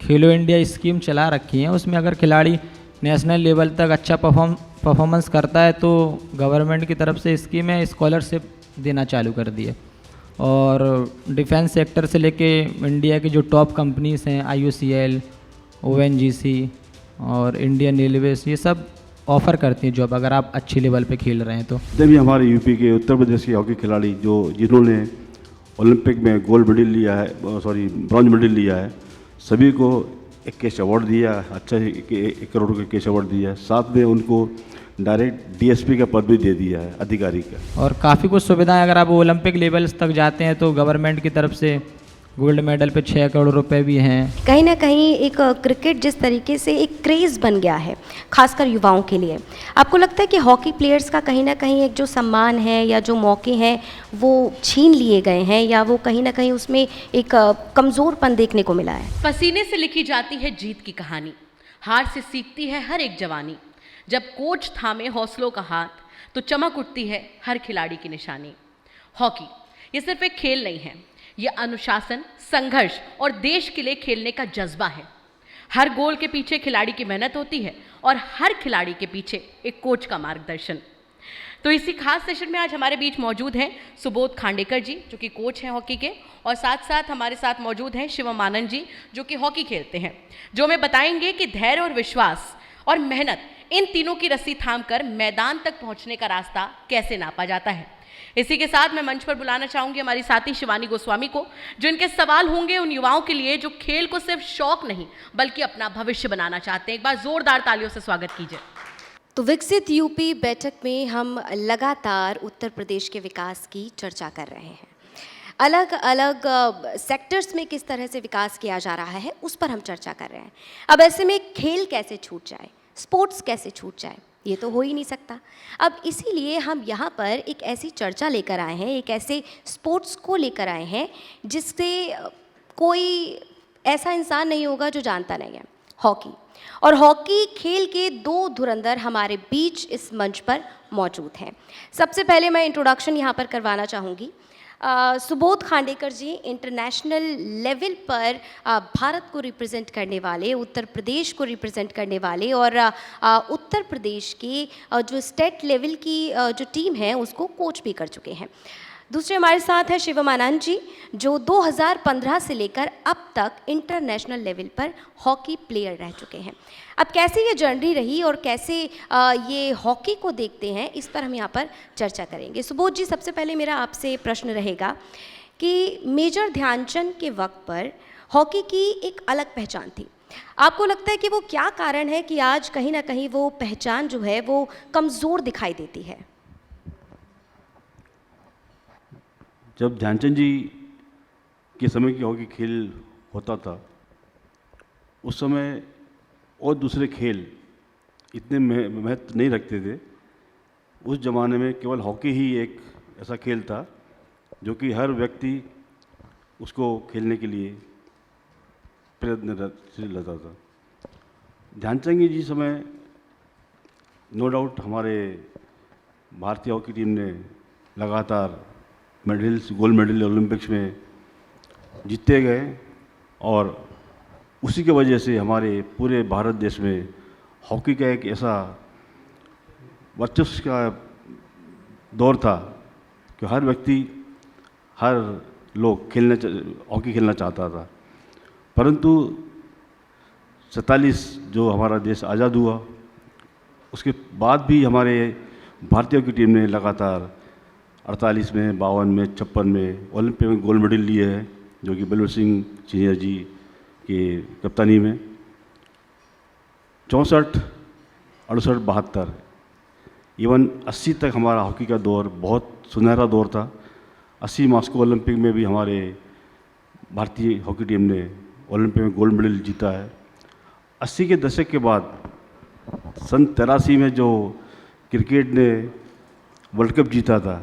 खेलो India scheme चला रखी है, उसमें अगर खिलाड़ी नेशनल लेवल तक अच्छा परफॉर्मेंस करता है तो गवर्नमेंट की तरफ से स्कीम है, स्कॉलरशिप देना चालू कर दी है। और डिफेंस सेक्टर से लेके इंडिया की जो टॉप कंपनीज हैं, IOCL, ONGC और इंडियन रेलवेज, ये सब ऑफ़र करती हैं जॉब अगर आप अच्छी लेवल पे खेल रहे हैं तो। भी हमारे यूपी के, उत्तर प्रदेश के हॉकी खिलाड़ी जिन्होंने ओलंपिक में गोल्ड मेडल लिया है, ब्रॉन्ज मेडल लिया है, सभी को एक कैश अवार्ड दिया, अच्छा 1 करोड़ का कैश अवार्ड दिया है। साथ में उनको डायरेक्ट DSP का पद भी दे दिया है, अधिकारी का। और काफ़ी कुछ सुविधाएं, अगर आप ओलंपिक लेवल्स तक जाते हैं तो गवर्नमेंट की तरफ से गोल्ड मेडल पे 6 करोड़ रुपए भी हैं। कहीं ना कहीं एक क्रिकेट जिस तरीके से एक क्रेज़ बन गया है खासकर युवाओं के लिए, आपको लगता है कि हॉकी प्लेयर्स का कहीं ना कहीं एक जो सम्मान है या जो मौके हैं वो छीन लिए गए हैं, या वो कहीं ना कहीं उसमें एक कमज़ोरपन देखने को मिला है? पसीने से लिखी जाती है जीत की कहानी, हार से सीखती है हर एक जवानी। जब कोच थामे हौसलों का हाथ तो चमक उठती है हर खिलाड़ी की निशानी। हॉकी ये सिर्फ एक खेल नहीं है, ये अनुशासन, संघर्ष और देश के लिए खेलने का जज्बा है। हर गोल के पीछे खिलाड़ी की मेहनत होती है और हर खिलाड़ी के पीछे एक कोच का मार्गदर्शन। तो इसी खास सेशन में आज हमारे बीच मौजूद हैं सुबोध खांडेकर जी, जो कि कोच हैं हॉकी के, और साथ साथ हमारे साथ मौजूद हैं शिवम आनंद जी, जो कि हॉकी खेलते हैं, जो हमें बताएंगे कि धैर्य और विश्वास और मेहनत, इन तीनों की रस्सी थामकर मैदान तक पहुंचने का रास्ता कैसे नापा जाता है। इसी के साथ मैं मंच पर बुलाना चाहूंगी हमारी साथी शिवानी गोस्वामी को, जो इनके सवाल होंगे उन युवाओं के लिए जो खेल को सिर्फ शौक नहीं बल्कि अपना भविष्य बनाना चाहते हैं। एक बार जोरदार तालियों से स्वागत कीजिए। तो विकसित यूपी बैठक में हम लगातार उत्तर प्रदेश के विकास की चर्चा कर रहे हैं। अलग अलग सेक्टर्स में किस तरह से विकास किया जा रहा है उस पर हम चर्चा कर रहे हैं। अब ऐसे में खेल कैसे छूट जाए, स्पोर्ट्स कैसे छूट जाए, ये तो हो ही नहीं सकता। अब इसीलिए हम यहाँ पर एक ऐसी चर्चा लेकर आए हैं, एक ऐसे स्पोर्ट्स को लेकर आए हैं जिससे कोई ऐसा इंसान नहीं होगा जो जानता नहीं है, हॉकी। और हॉकी खेल के 2 धुरंधर हमारे बीच इस मंच पर मौजूद हैं। सबसे पहले मैं इंट्रोडक्शन यहाँ पर करवाना चाहूँगी। सुबोध खांडेकर जी इंटरनेशनल लेवल पर भारत को रिप्रेजेंट करने वाले, उत्तर प्रदेश को रिप्रेजेंट करने वाले, और उत्तर प्रदेश की जो स्टेट लेवल की जो टीम है उसको कोच भी कर चुके हैं। दूसरे हमारे साथ है शिवम आनंद जी, जो 2015 से लेकर अब तक इंटरनेशनल लेवल पर हॉकी प्लेयर रह चुके हैं। अब कैसे ये जर्नी रही और कैसे ये हॉकी को देखते हैं, इस पर हम यहाँ पर चर्चा करेंगे। सुबोध जी, सबसे पहले मेरा आपसे प्रश्न रहेगा कि मेजर ध्यानचंद के वक्त पर हॉकी की एक अलग पहचान थी। आपको लगता है कि वो क्या कारण है कि आज कहीं ना कहीं वो पहचान जो है वो कमज़ोर दिखाई देती है? जब ध्यानचंद जी के समय की हॉकी खेल होता था, उस समय और दूसरे खेल इतने महत्व नहीं रखते थे। उस ज़माने में केवल हॉकी ही एक ऐसा खेल था जो कि हर व्यक्ति उसको खेलने के लिए प्रयत्नशील रहता था। ध्यानचंद जी समय नो डाउट हमारे भारतीय हॉकी टीम ने लगातार मेडल्स, गोल्ड मेडल ओलंपिक्स में जीतते गए, और उसी की वजह से हमारे पूरे भारत देश में हॉकी का एक ऐसा वर्चस्व का दौर था कि हर व्यक्ति, हर लोग हॉकी खेलना चाहता था। परंतु 47 जो हमारा देश आज़ाद हुआ, उसके बाद भी हमारे भारतीय हॉकी टीम ने लगातार 48 में, 52 में, 56 में ओलंपिक में गोल्ड मेडल लिए हैं, जो कि बलवीर सिंह सीनियर जी की कप्तानी में। 64, 68, 72, इवन 80 तक हमारा हॉकी का दौर बहुत सुनहरा दौर था। 80 मॉस्को ओलंपिक में भी हमारे भारतीय हॉकी टीम ने ओलंपिक में गोल्ड मेडल जीता है। 80 के दशक के बाद सन 83 में जो क्रिकेट ने वर्ल्ड कप जीता था,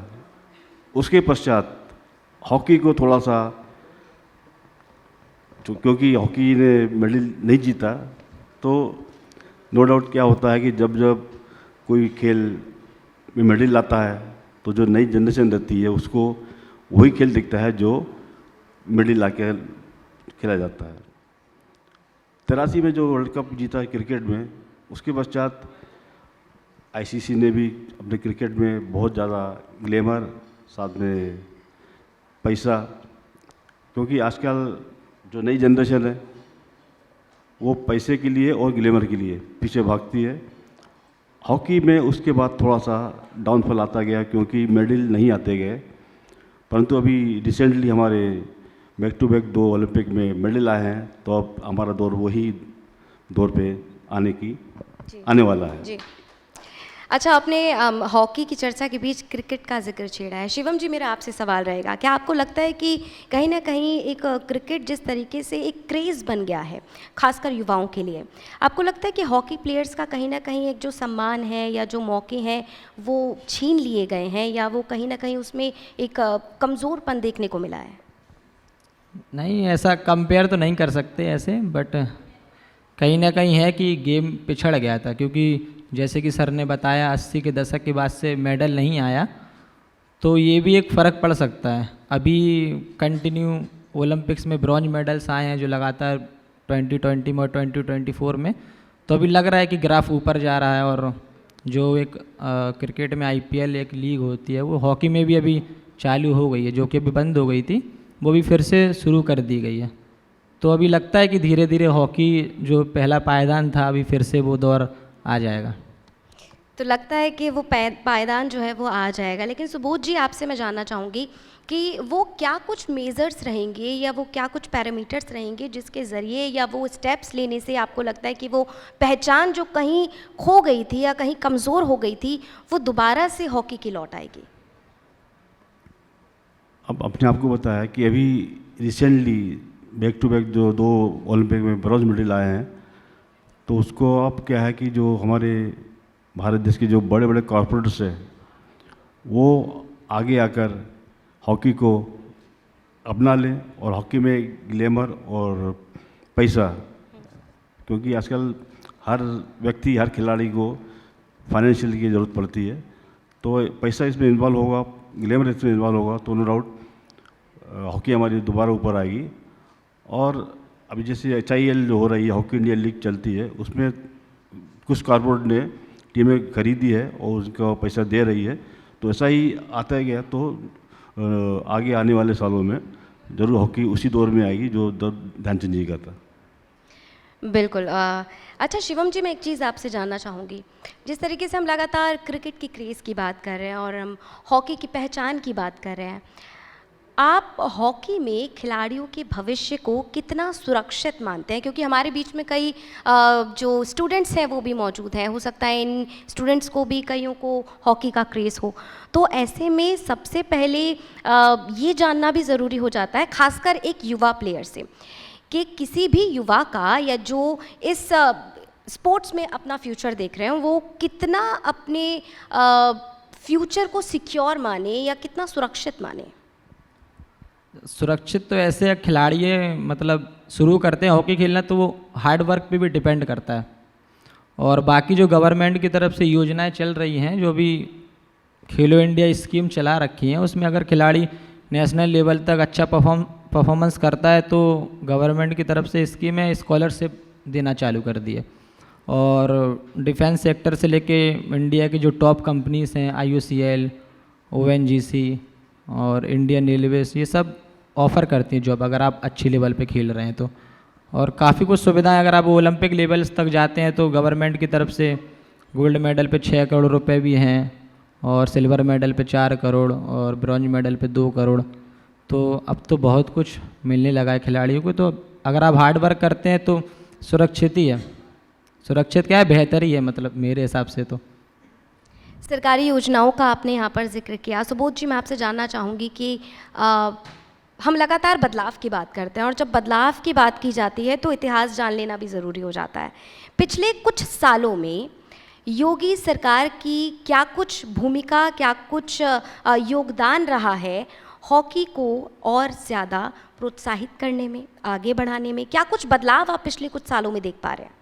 उसके पश्चात हॉकी को थोड़ा सा, क्योंकि हॉकी ने मेडल नहीं जीता, तो नो डाउट क्या होता है कि जब जब कोई खेल में मेडल लाता है तो जो नई जनरेशन रहती है उसको वही खेल दिखता है जो मेडल ला के खेला जाता है। 83 में जो वर्ल्ड कप जीता क्रिकेट में, उसके पश्चात आईसीसी ने भी अपने क्रिकेट में बहुत ज़्यादा ग्लैमर, साथ में पैसा, क्योंकि आजकल जो नई जनरेशन है वो पैसे के लिए और ग्लैमर के लिए पीछे भागती है। हॉकी में उसके बाद थोड़ा सा डाउनफॉल आता गया क्योंकि मेडल नहीं आते गए, परंतु अभी रिसेंटली हमारे बैक टू बैक 2 ओलंपिक में मेडल आए हैं, तो अब हमारा दौर वही दौर पे आने वाला है। जी। अच्छा, आपने हॉकी की चर्चा के बीच क्रिकेट का जिक्र छेड़ा है। शिवम जी, मेरा आपसे सवाल रहेगा, क्या आपको लगता है कि कहीं ना कहीं एक क्रिकेट जिस तरीके से एक क्रेज़ बन गया है खासकर युवाओं के लिए, आपको लगता है कि हॉकी प्लेयर्स का कहीं ना कहीं एक जो सम्मान है या जो मौके हैं वो छीन लिए गए हैं, या वो कहीं ना कहीं उसमें एक कमज़ोरपन देखने को मिला है? नहीं, ऐसा कंपेयर तो नहीं कर सकते ऐसे, बट कहीं ना कहीं है कि गेम पिछड़ गया था, क्योंकि जैसे कि सर ने बताया 80 के दशक के बाद से मेडल नहीं आया, तो ये भी एक फ़र्क पड़ सकता है। अभी कंटिन्यू ओलंपिक्स में ब्रॉन्ज मेडल्स आए हैं जो लगातार 2020 में और 2024 में, तो अभी लग रहा है कि ग्राफ ऊपर जा रहा है। और जो एक क्रिकेट में आईपीएल एक लीग होती है, वो हॉकी में भी अभी चालू हो गई है, जो कि अभी बंद हो गई थी, वो भी फिर से शुरू कर दी गई है। तो अभी लगता है कि धीरे धीरे हॉकी जो पहला पायदान था, अभी फिर से वो दौर आ जाएगा। तो लगता है कि वो पायदान जो है वो आ जाएगा। लेकिन सुबोध जी, आपसे मैं जानना चाहूँगी कि वो क्या कुछ मेज़र्स रहेंगे या वो क्या कुछ पैरामीटर्स रहेंगे जिसके ज़रिए या वो स्टेप्स लेने से आपको लगता है कि वो पहचान जो कहीं खो गई थी या कहीं कमज़ोर हो गई थी, वो दोबारा से हॉकी की लौट आएगी? अब अपने आप को बताया कि अभी रिसेंटली बैक टू बैक जो 2 ओलंपिक में ब्रॉन्ज मेडल आए हैं, तो उसको अब क्या है कि जो हमारे भारत देश के जो बड़े बड़े कॉरपोरेट्स हैं वो आगे आकर हॉकी को अपना लें, और हॉकी में ग्लैमर और पैसा, क्योंकि आजकल हर व्यक्ति, हर खिलाड़ी को फाइनेंशियल की ज़रूरत पड़ती है, तो पैसा इसमें इन्वॉल्व होगा, ग्लैमर इसमें इन्वॉल्व होगा, तो नो डाउट हॉकी हमारी दोबारा ऊपर आएगी। और अभी जैसे HIL जो हो रही है, हॉकी इंडिया लीग चलती है, उसमें कुछ कॉर्पोरेट ने टीमें खरीदी है और उनका पैसा दे रही है, तो ऐसा ही आता है गया, तो आगे आने वाले सालों में ज़रूर हॉकी उसी दौर में आएगी जो ध्यानचंद जी का था। बिल्कुल। अच्छा शिवम जी, मैं एक चीज़ आपसे जानना चाहूँगी, जिस तरीके से हम लगातार क्रिकेट की क्रेज़ की बात कर रहे हैं और हम हॉकी की पहचान की बात कर रहे हैं, आप हॉकी में खिलाड़ियों के भविष्य को कितना सुरक्षित मानते हैं? क्योंकि हमारे बीच में कई जो स्टूडेंट्स हैं वो भी मौजूद हैं, हो सकता है इन स्टूडेंट्स को भी कईयों को हॉकी का क्रेज़ हो, तो ऐसे में सबसे पहले ये जानना भी ज़रूरी हो जाता है, खासकर एक युवा प्लेयर से, कि किसी भी युवा का या जो इस स्पोर्ट्स में अपना फ्यूचर देख रहे हैं वो कितना अपने फ्यूचर को सिक्योर माने या कितना सुरक्षित माने? सुरक्षित तो ऐसे खिलाड़ी मतलब शुरू करते हैं हॉकी खेलना तो वो हार्ड वर्क पे भी डिपेंड करता है। और बाकी जो गवर्नमेंट की तरफ से योजनाएं चल रही हैं, जो भी खेलो इंडिया स्कीम चला रखी हैं, उसमें अगर खिलाड़ी नेशनल लेवल तक अच्छा परफॉर्मेंस करता है तो गवर्नमेंट की तरफ से स्कीम है, स्कॉलरशिप देना चालू कर दी है। और डिफेंस सेक्टर से लेके इंडिया की जो टॉप कंपनीज हैं, IOCL, ONGC और इंडियन रेलवेज, ये सब ऑफ़र करती हैं जॉब अगर आप अच्छी लेवल पे खेल रहे हैं तो। और काफ़ी कुछ सुविधाएं, अगर आप ओलंपिक लेवल्स तक जाते हैं तो गवर्नमेंट की तरफ से गोल्ड मेडल पे 6 करोड़ रुपए भी हैं, और सिल्वर मेडल पे 4 करोड़ और ब्रॉन्ज मेडल पे 2 करोड़। तो अब तो बहुत कुछ मिलने लगा है खिलाड़ियों को, तो अगर आप हार्ड वर्क करते हैं तो सुरक्षित ही है। सुरक्षित क्या है, बेहतर ही है, मतलब मेरे हिसाब से तो। सरकारी योजनाओं का आपने यहाँ पर जिक्र किया। सुबोध जी, मैं आपसे जानना चाहूँगी कि हम लगातार बदलाव की बात करते हैं और जब बदलाव की बात की जाती है तो इतिहास जान लेना भी ज़रूरी हो जाता है। पिछले कुछ सालों में योगी सरकार की क्या कुछ भूमिका, क्या कुछ योगदान रहा है हॉकी को और ज़्यादा प्रोत्साहित करने में, आगे बढ़ाने में? क्या कुछ बदलाव आप पिछले कुछ सालों में देख पा रहे हैं?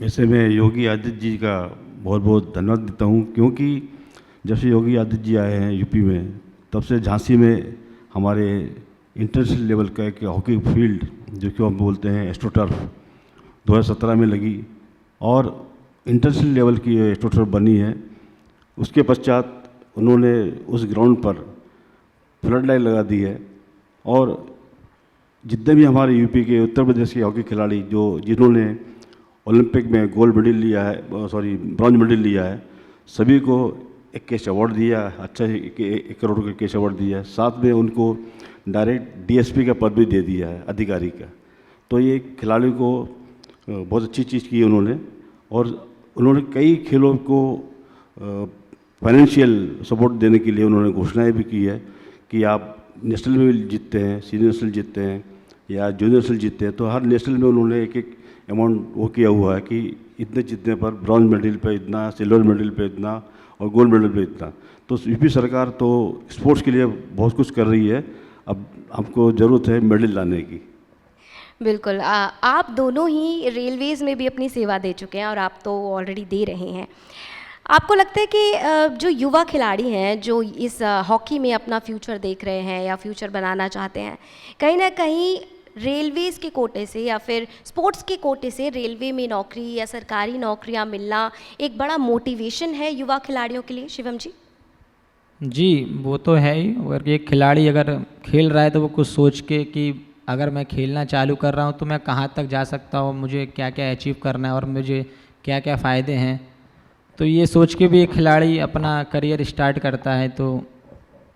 वैसे मैं योगी आदित्य जी का बहुत बहुत धन्यवाद देता हूँ, क्योंकि जब से योगी आदित्य जी आए हैं यूपी में, तब से झांसी में हमारे इंटरनेशनल लेवल का एक हॉकी फील्ड जो कि हम बोलते हैं एस्ट्रोटर्फ, 2017 में लगी और इंटरनेशनल लेवल की ये एस्ट्रोटर्फ बनी है। उसके पश्चात उन्होंने उस ग्राउंड पर फ्लड लाइट लगा दी है और जितने भी हमारे यूपी के, उत्तर प्रदेश के हॉकी खिलाड़ी जिन्होंने ओलंपिक में गोल्ड मेडल लिया है, ब्रॉन्ज मेडल लिया है, सभी को एक कैश अवार्ड दिया, अच्छा 1 करोड़ का कैश अवार्ड दिया है। साथ में उनको डायरेक्ट डीएसपी का पद भी दे दिया है, अधिकारी का। तो ये खिलाड़ी को बहुत अच्छी चीज़ की उन्होंने, और उन्होंने कई खेलों को फाइनेंशियल सपोर्ट देने के लिए उन्होंने घोषणाएं भी की है कि आप नेशनल में भी जीतते हैं, सीनियर नेशनल जीतते हैं या जूनियर नेशनल जीतते हैं, तो हर नेशनल में उन्होंने एक अमाउंट वो किया हुआ है कि इतने जीतने पर ब्रॉन्ज मेडल पे इतना, सिल्वर मेडल पे इतना और गोल्ड मेडल पे इतना। तो यूपी सरकार तो स्पोर्ट्स के लिए बहुत कुछ कर रही है, अब हमको ज़रूरत है मेडल लाने की। बिल्कुल। आप दोनों ही रेलवेज़ में भी अपनी सेवा दे चुके हैं और आप तो ऑलरेडी दे रहे हैं। आपको लगता है कि जो युवा खिलाड़ी हैं जो इस हॉकी में अपना फ्यूचर देख रहे हैं या फ्यूचर बनाना चाहते हैं, कहीं ना कहीं रेलवेज़ के कोटे से या फिर स्पोर्ट्स के कोटे से रेलवे में नौकरी या सरकारी नौकरियां मिलना एक बड़ा मोटिवेशन है युवा खिलाड़ियों के लिए? शिवम जी। जी, वो तो है ही। अगर एक खिलाड़ी अगर खेल रहा है तो वो कुछ सोच के कि अगर मैं खेलना चालू कर रहा हूँ तो मैं कहाँ तक जा सकता हूँ, मुझे क्या क्या अचीव करना है और मुझे क्या क्या फ़ायदे हैं, तो ये सोच के भी एक खिलाड़ी अपना करियर स्टार्ट करता है। तो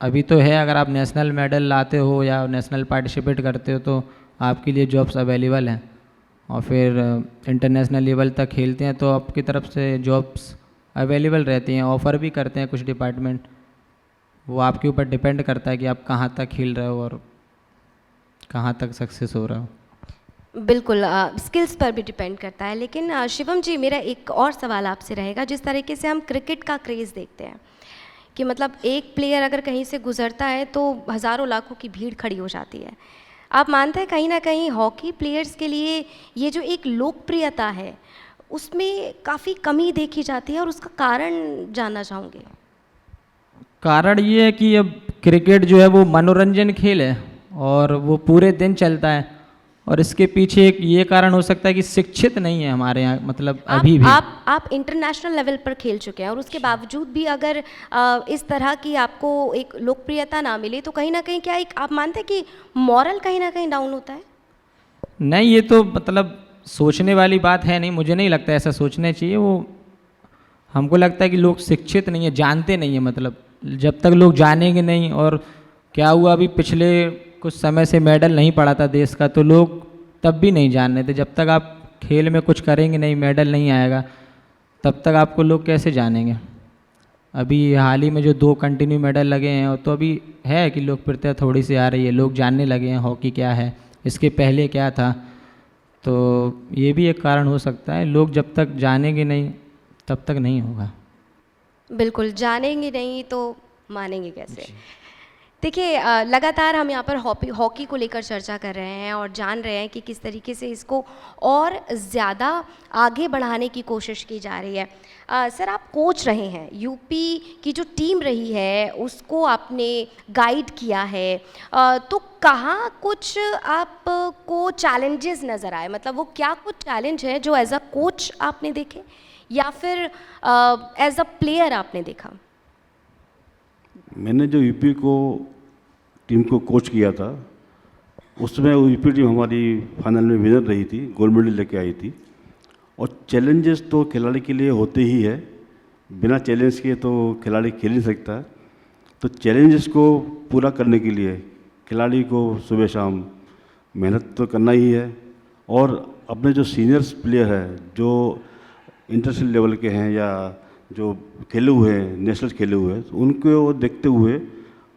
अभी तो है, अगर आप नेशनल मेडल लाते हो या नेशनल पार्टिसिपेट करते हो तो आपके लिए जॉब्स अवेलेबल हैं, और फिर इंटरनेशनल लेवल तक खेलते हैं तो आपकी तरफ से जॉब्स अवेलेबल रहती हैं, ऑफ़र भी करते हैं कुछ डिपार्टमेंट। वो आपके ऊपर डिपेंड करता है कि आप कहाँ तक खेल रहे हो और कहाँ तक सक्सेस हो रहे हो। बिल्कुल, स्किल्स पर भी डिपेंड करता है। लेकिन शिवम जी, मेरा एक और सवाल आपसे रहेगा। जिस तरीके से हम क्रिकेट का क्रेज़ देखते हैं कि मतलब एक प्लेयर अगर कहीं से गुजरता है तो हज़ारों लाखों की भीड़ खड़ी हो जाती है, आप मानते हैं कहीं ना कहीं हॉकी प्लेयर्स के लिए ये जो एक लोकप्रियता है उसमें काफ़ी कमी देखी जाती है, और उसका कारण जानना चाहूँगी। कारण ये है कि अब क्रिकेट जो है वो मनोरंजन खेल है और वो पूरे दिन चलता है, और इसके पीछे एक ये कारण हो सकता है कि शिक्षित नहीं है हमारे यहाँ, मतलब अभी भी। आप इंटरनेशनल लेवल पर खेल चुके हैं और उसके बावजूद भी अगर इस तरह की आपको एक लोकप्रियता ना मिले तो कहीं ना कहीं क्या एक आप मानते हैं कि मॉरल कहीं ना कहीं डाउन होता है? नहीं, ये तो मतलब सोचने वाली बात है नहीं, मुझे नहीं लगता ऐसा सोचना चाहिए। वो हमको लगता है कि लोग शिक्षित नहीं है, जानते नहीं है। मतलब जब तक लोग जानेंगे नहीं, और क्या हुआ अभी पिछले कुछ समय से मेडल नहीं पड़ा था देश का, तो लोग तब भी नहीं जान रहे थे। जब तक आप खेल में कुछ करेंगे नहीं, मेडल नहीं आएगा, तब तक आपको लोग कैसे जानेंगे। अभी हाल ही में जो 2 कंटिन्यू मेडल लगे हैं, तो अभी है कि लोकप्रियता थोड़ी सी आ रही है, लोग जानने लगे हैं हॉकी क्या है, इसके पहले क्या था। तो ये भी एक कारण हो सकता है, लोग जब तक जानेंगे नहीं तब तक नहीं होगा। बिल्कुल, जानेंगे नहीं तो मानेंगे कैसे। देखिए, लगातार हम यहाँ पर हॉकी को लेकर चर्चा कर रहे हैं और जान रहे हैं कि किस तरीके से इसको और ज़्यादा आगे बढ़ाने की कोशिश की जा रही है। सर, आप कोच रहे हैं, यूपी की जो टीम रही है उसको आपने गाइड किया है, तो कहाँ कुछ आपको चैलेंजेस नज़र आए? मतलब वो क्या कुछ चैलेंज है जो एज अ कोच आपने देखे या फिर एज अ प्लेयर आपने देखा? मैंने जो यूपी को टीम को कोच किया था, उसमें वो यूपी टीम हमारी फाइनल में विनर रही थी, गोल्ड मेडल लेके आई थी। और चैलेंजेस तो खिलाड़ी के लिए होते ही है, बिना चैलेंज के तो खिलाड़ी खेल नहीं सकता। तो चैलेंजेस को पूरा करने के लिए खिलाड़ी को सुबह शाम मेहनत तो करना ही है, और अपने जो सीनियर्स प्लेयर हैं जो इंटरनेशनल लेवल के हैं या जो खेले हुए हैं, नेशनल खेले हुए हैं, तो उनको देखते हुए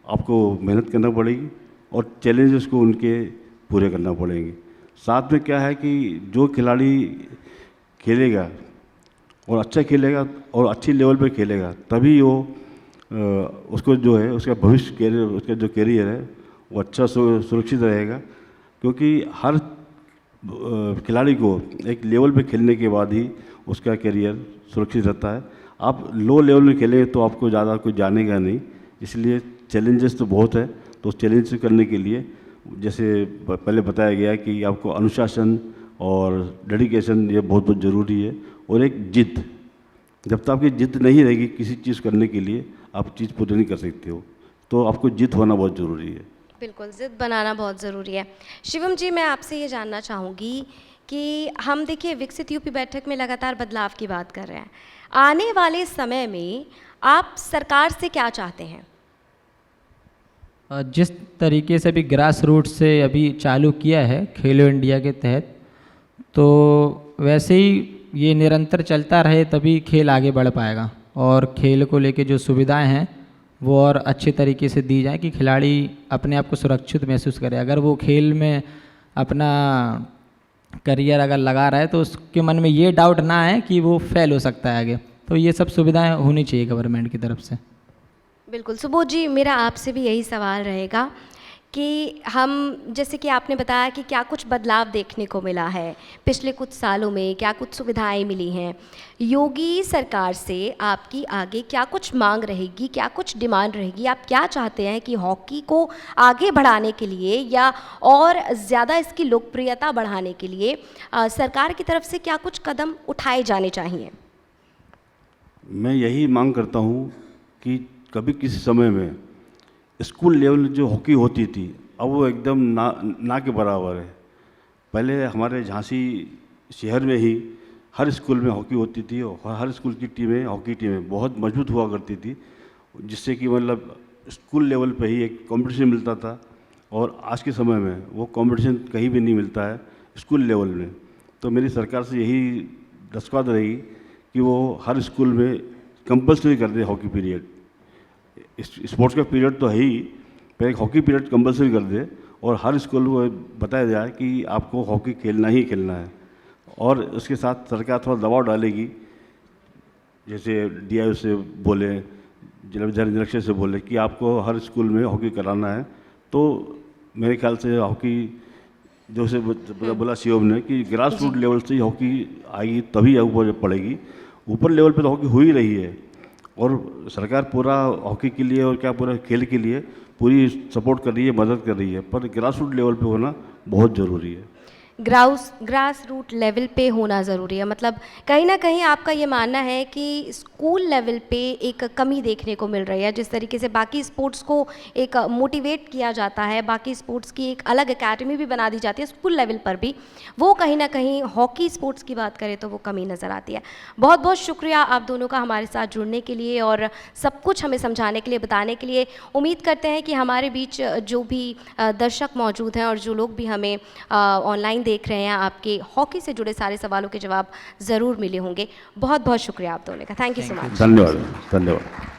आपको मेहनत करना पड़ेगी और चैलेंजेस को उनके पूरे करना पड़ेंगे। साथ में क्या है कि जो खिलाड़ी खेलेगा और अच्छा खेलेगा और अच्छी लेवल पे खेलेगा, तभी वो उसको जो है उसका भविष्य कैरियर, उसका जो कैरियर है वो अच्छा सुरक्षित रहेगा। क्योंकि हर खिलाड़ी को एक लेवल पे खेलने के बाद ही उसका कैरियर सुरक्षित रहता है। आप लो लेवल में खेलेंगे तो आपको ज़्यादा कुछ जानेगा नहीं, इसलिए चैलेंजेस तो बहुत है। तो उस चैलेंज से करने के लिए जैसे पहले बताया गया कि आपको अनुशासन और डेडिकेशन ये बहुत बहुत ज़रूरी है, और एक जिद। जब तक आपकी जिद नहीं रहेगी किसी चीज़ करने के लिए, आप चीज़ पूरी नहीं कर सकते हो, तो आपको जिद होना बहुत ज़रूरी है। बिल्कुल, ज़िद बनाना बहुत ज़रूरी है। शिवम जी, मैं आपसे ये जानना चाहूँगी कि हम देखिए विकसित यूपी बैठक में लगातार बदलाव की बात कर रहे हैं। आने वाले समय में आप सरकार से क्या चाहते हैं? जिस तरीके से अभी ग्रास रूट से अभी चालू किया है खेलो इंडिया के तहत, तो वैसे ही ये निरंतर चलता रहे तभी खेल आगे बढ़ पाएगा, और खेल को लेके जो सुविधाएं हैं वो और अच्छे तरीके से दी जाए कि खिलाड़ी अपने आप को सुरक्षित महसूस करे। अगर वो खेल में अपना करियर अगर लगा रहा है तो उसके मन में ये डाउट ना आए कि वो फेल हो सकता है आगे, तो ये सब सुविधाएं होनी चाहिए गवर्नमेंट की तरफ से। बिल्कुल सुबोध जी, मेरा आपसे भी यही सवाल रहेगा कि हम, जैसे कि आपने बताया कि क्या कुछ बदलाव देखने को मिला है पिछले कुछ सालों में, क्या कुछ सुविधाएं मिली हैं, योगी सरकार से आपकी आगे क्या कुछ मांग रहेगी, क्या कुछ डिमांड रहेगी? आप क्या चाहते हैं कि हॉकी को आगे बढ़ाने के लिए या और ज़्यादा इसकी लोकप्रियता बढ़ाने के लिए सरकार की तरफ से क्या कुछ कदम उठाए जाने चाहिए? मैं यही मांग करता हूँ कि कभी किसी समय में स्कूल लेवल जो हॉकी होती थी, अब वो एकदम ना के बराबर है। पहले हमारे झांसी शहर में ही हर स्कूल में हॉकी होती थी, और हर स्कूल की टीमें, हॉकी टीमें बहुत मजबूत हुआ करती थी, जिससे कि मतलब स्कूल लेवल पे ही एक कंपटीशन मिलता था, और आज के समय में वो कंपटीशन कहीं भी नहीं मिलता है स्कूल लेवल में। तो मेरी सरकार से यही दरख्वास्त रहेगी कि वो हर स्कूल में कंपल्सरी कर दे हॉकी पीरियड। स्पोर्ट्स का पीरियड तो है ही, पर एक हॉकी पीरियड कंपल्सरी कर दे, और हर स्कूल को बताया जाए कि आपको हॉकी खेलना ही खेलना है। और उसके साथ सरकार थोड़ा दबाव डालेगी, जैसे DIO से बोले, जिला विद्यालय निरीक्षक से बोले कि आपको हर स्कूल में हॉकी कराना है, तो मेरे ख्याल से हॉकी जो से बोला शिवम ने कि ग्रास रूट लेवल से ही हॉकी आएगी, तभी ऊपर पड़ेगी। ऊपर लेवल पे तो हॉकी हो ही रही है, और सरकार पूरा हॉकी के लिए और क्या पूरा खेल के लिए पूरी सपोर्ट कर रही है, मदद कर रही है, पर ग्रास रूट लेवल पे होना बहुत ज़रूरी है। ग्रास रूट लेवल पे होना ज़रूरी है, मतलब कहीं ना कहीं आपका ये मानना है कि स्कूल लेवल पे एक कमी देखने को मिल रही है। जिस तरीके से बाकी स्पोर्ट्स को एक मोटिवेट किया जाता है, बाकी स्पोर्ट्स की एक अलग एकेडमी भी बना दी जाती है स्कूल लेवल पर भी, वो कहीं ना कहीं हॉकी स्पोर्ट्स की बात करें तो वो कमी नज़र आती है। बहुत बहुत शुक्रिया आप दोनों का हमारे साथ जुड़ने के लिए और सब कुछ हमें समझाने के लिए, बताने के लिए। उम्मीद करते हैं कि हमारे बीच जो भी दर्शक मौजूद हैं और जो लोग भी हमें ऑनलाइन देख रहे हैं, आपके हॉकी से जुड़े सारे सवालों के जवाब ज़रूर मिले होंगे। बहुत बहुत शुक्रिया आप दोनों का। Thank you so much. धन्यवाद। धन्यवाद।